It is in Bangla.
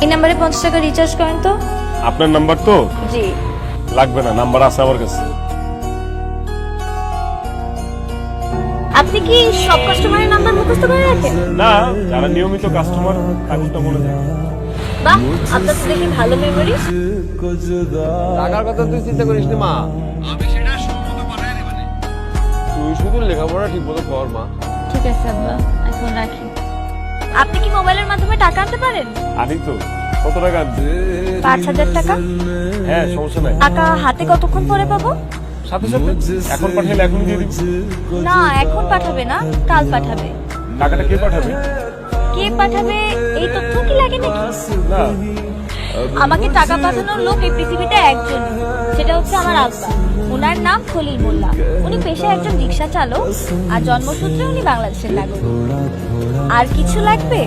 এই নাম্বারে 50 টাকা রিচার্জ করেন তো। আপনার নাম্বার তো জি। লাগবে না, নাম্বার আছে আমার কাছে। আপনি কি সব কাস্টমারের নাম্বার মুখস্থ করে রাখেন? না, যারা নিয়মিত কাস্টমার তাদেরটা মনে থাকে। বাহ, আপনার তো দেখি ভালো মেমোরি। টাকার কথা তুই চিন্তা করিস না মা, আমি সেটা সম্পূর্ণ পাঠাই দেব। তুই শুধু লেখাপড়া ঠিক মতো কর মা। ঠিক আছে আব্বা, এখন রাখি। আপনি কি মোবাইলের মাধ্যমে টাকা আনতে পারেন? আনি তো। কত টাকা আনবে? 5000 টাকা। হ্যাঁ, সমস্যা নাই। টাকা হাতে কতক্ষণ পরে পাবো? সাথে সাথে এখন পাঠাইলে এখনই দিয়ে দিব। না, এখন পাঠাবে না, কাল পাঠাবে। টাকাটা কে পাঠাবে? কে পাঠাবে এই তথ্য কি লাগে নাকি? না, আমাকে টাকা পাঠানোর লোক এই পৃথিবীতে একজন, সেটা হচ্ছে আমার আব্বা। ওনার নাম খলিল মোল্লা। উনি পেশায় একজন রিক্সা চালক আর জন্মসূত্রে উনি বাংলাদেশের নাগরিক। আর কিছু লাগবে?